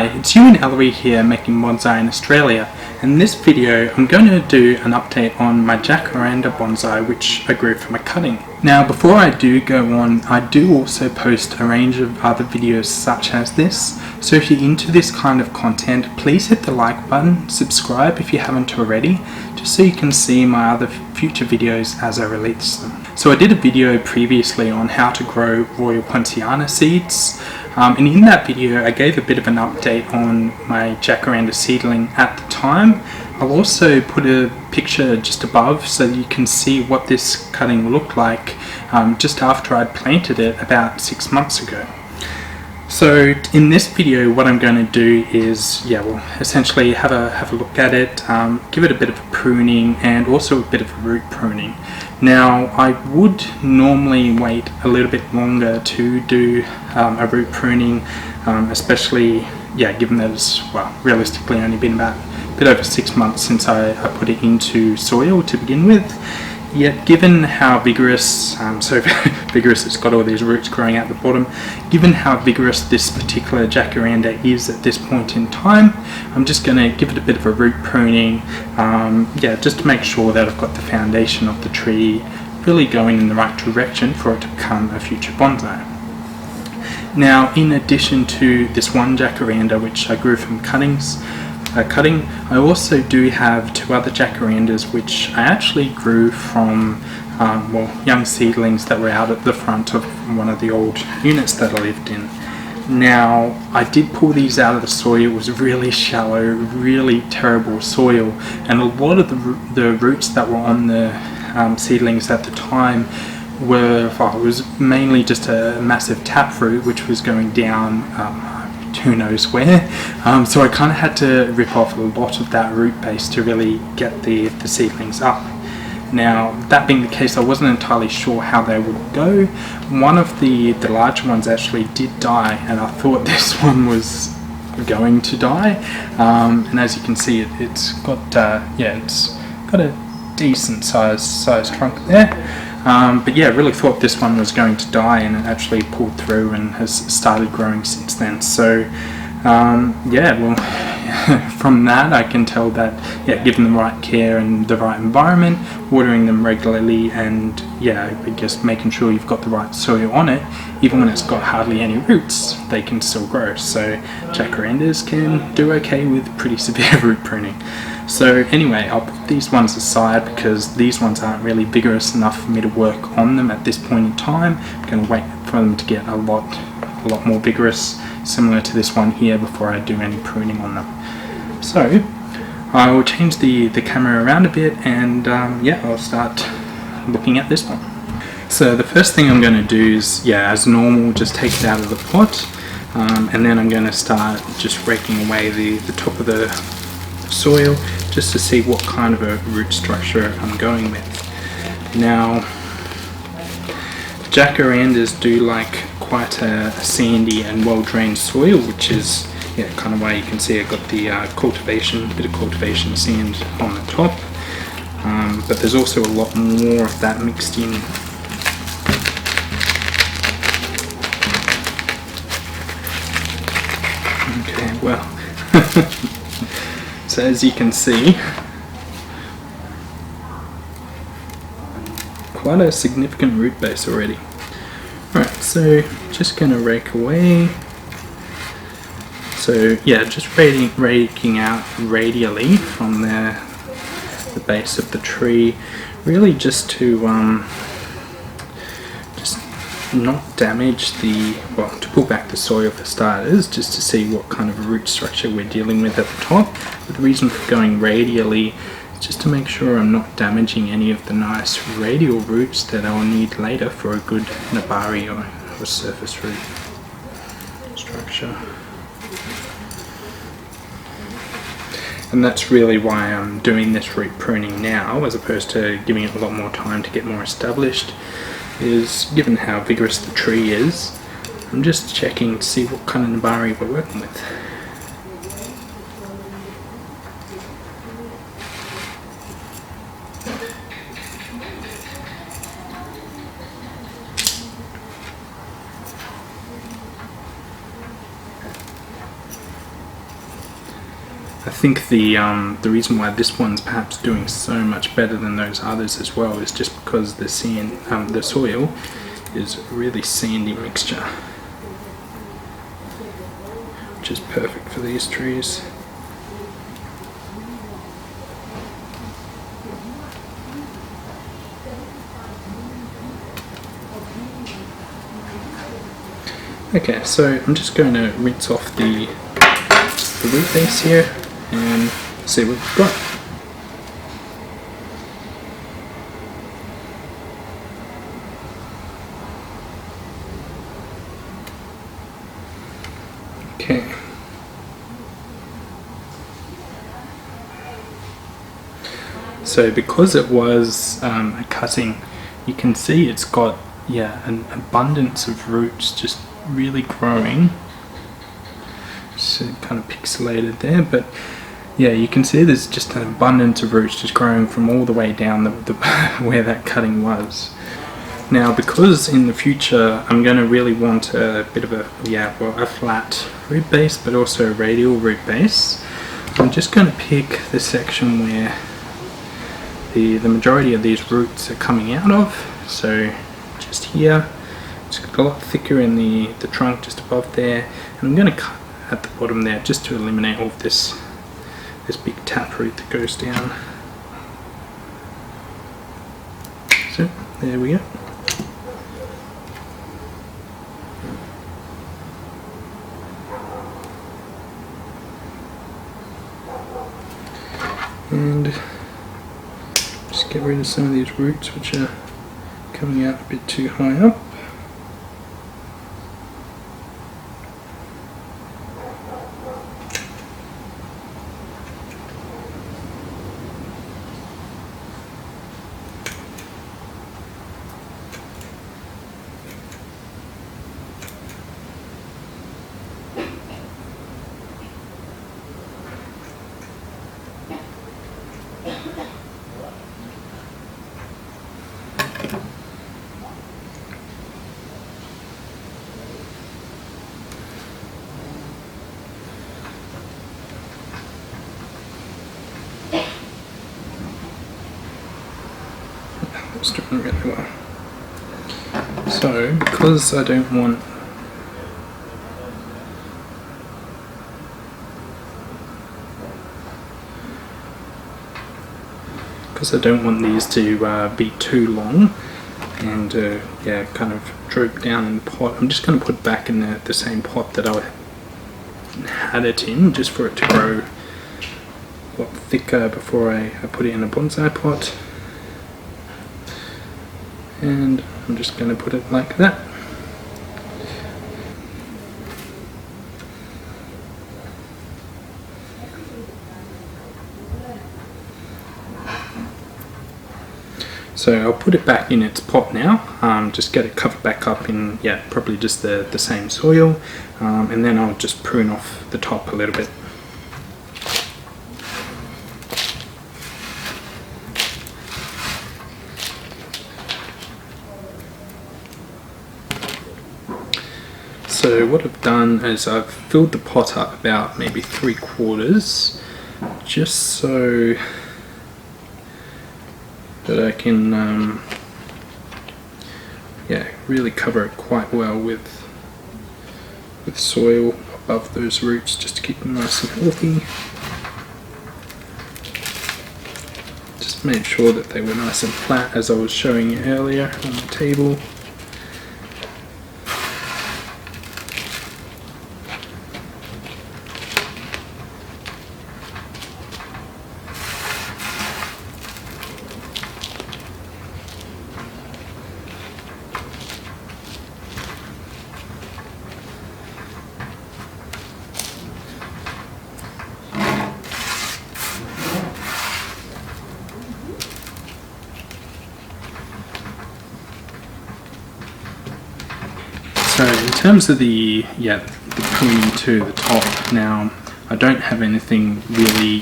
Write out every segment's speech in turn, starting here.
Hi, it's you and Ellery here making bonsai in Australia. In this video I'm going to do an update on my Jacaranda bonsai which I grew from a cutting. Now before I do go on, I do also post a range of other videos such as this, so if you're into this kind of content, please hit the like button, subscribe if you haven't already, just so you can see my other future videos as I release them. So I did a video previously on how to grow Royal Poinciana seeds. And in that video I gave a bit of an update on my Jacaranda seedling at the time. I'll also put a picture just above so you can see what this cutting looked like just after I'd planted it about 6 months ago. So in this video what I'm going to do is, essentially have a look at it, give it a bit of a pruning and also a bit of a root pruning. Now I would normally wait a little bit longer to do a root pruning, especially given that it's realistically only been about a bit over 6 months since I put it into soil to begin with. Yet given how vigorous, so vigorous it's got all these roots growing out the bottom, given how vigorous this particular Jacaranda is at this point in time, I'm just going to give it a bit of a root pruning, just to make sure that I've got the foundation of the tree really going in the right direction for it to become a future bonsai. Now in addition to this one Jacaranda which I grew from cutting, I also do have 2 other Jacarandas which I actually grew from young seedlings that were out at the front of one of the old units that I lived in. Now I did pull these out of the soil. It was really shallow, really terrible soil, and a lot of the roots that were on the seedlings at the time were, it was mainly just a massive taproot which was going down who knows where, so I kind of had to rip off a lot of that root base to really get the seedlings up. Now that being the case, I wasn't entirely sure how they would go. One of the larger ones actually did die, and I thought this one was going to die, and as you can see it's got a decent sized trunk there. But really thought this one was going to die, and it actually pulled through and has started growing since then. So from that I can tell that given the right care and the right environment, watering them regularly, and I guess making sure you've got the right soil on it, even when it's got hardly any roots, they can still grow. So Jacarandas can do okay with pretty severe root pruning. So anyway, I'll put these ones aside because these ones aren't really vigorous enough for me to work on them at this point in time. I'm going to wait for them to get a lot more vigorous, similar to this one here, before I do any pruning on them. So I will change the camera around a bit, and I'll start looking at this one. So the first thing I'm going to do is, as normal, just take it out of the pot, and then I'm going to start just raking away the top of the soil just to see what kind of a root structure I'm going with. Now Jacarandas do like quite a sandy and well drained soil, which is kind of why you can see I got the bit of cultivation sand on the top, but there's also a lot more of that mixed in. Okay, well so as you can see, quite a significant root base already. Alright, so just going to rake away. So just raking out radially from the base of the tree, really just to just not damage to pull back the soil for starters, just to see what kind of root structure we're dealing with at the top. But the reason for going radially is just to make sure I'm not damaging any of the nice radial roots that I'll need later for a good nabari or surface root structure. And that's really why I'm doing this root pruning now, as opposed to giving it a lot more time to get more established, is given how vigorous the tree is, I'm just checking to see what kind of nabari we're working with. I think the reason why this one's perhaps doing so much better than those others as well is just because the soil is really sandy mixture, which is perfect for these trees. Okay, so I'm just going to rinse off the root base here and see what we've got. Okay. So because it was a cutting, you can see it's got an abundance of roots just really growing. So kind of pixelated there, but yeah, you can see there's just an abundance of roots just growing from all the way down the where that cutting was. Now, because in the future I'm going to really want a bit of a flat root base, but also a radial root base, I'm just going to pick the section where the majority of these roots are coming out of. So just here, it's got a lot thicker in the trunk just above there, and I'm going to cut at the bottom there just to eliminate all of this big taproot that goes down. So there we go. And just get rid of some of these roots which are coming out a bit too high up. It's doing really well. So, because I don't want these to be too long and kind of droop down in the pot, I'm just going to put it back in the same pot that I had it in, just for it to grow a lot thicker before I put it in a bonsai pot. And I'm just going to put it like that. So I'll put it back in its pot now, just get it covered back up in, probably just the same soil, and then I'll just prune off the top a little bit. So what I've done is I've filled the pot up about maybe 3/4, just so that I can really cover it quite well with soil above those roots, just to keep them nice and healthy. Just made sure that they were nice and flat, as I was showing you earlier on the table. So in terms of the pruning to the top, now I don't have anything really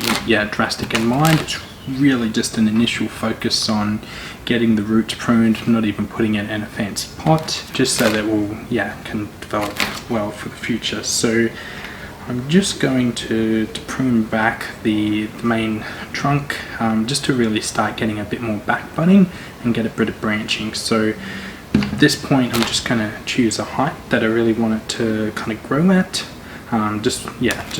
drastic in mind. It's really just an initial focus on getting the roots pruned, not even putting it in a fancy pot, just so that it will can develop well for the future. So I'm just going to prune back the main trunk just to really start getting a bit more back budding and get a bit of branching. So at this point I'm just going to choose a height that I really want it to kind of grow at, just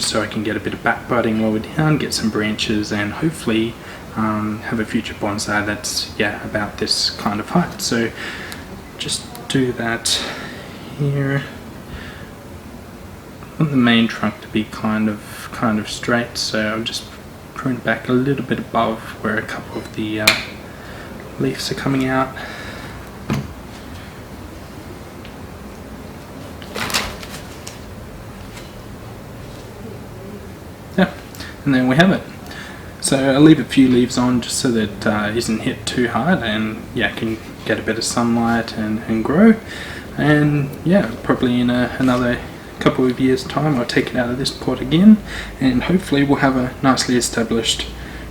so I can get a bit of back budding lower down, get some branches, and hopefully have a future bonsai that's about this kind of height. So just do that here. I want the main trunk to be kind of straight, so I'll just prune it back a little bit above where a couple of the leaves are coming out. Yeah, and then we have it. So I'll leave a few leaves on just so that it isn't hit too hard, and can get a bit of sunlight and grow. And probably in another couple of years time I'll take it out of this pot again, and hopefully we'll have a nicely established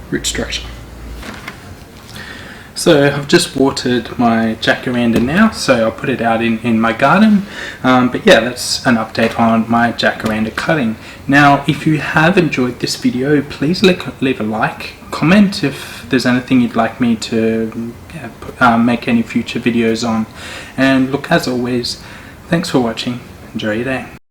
root structure. So I've just watered my jacaranda now, so I'll put it out in my garden. But that's an update on my jacaranda cutting. Now, if you have enjoyed this video, please leave a like, comment if there's anything you'd like me to make any future videos on. And look, as always, thanks for watching. Enjoy your day.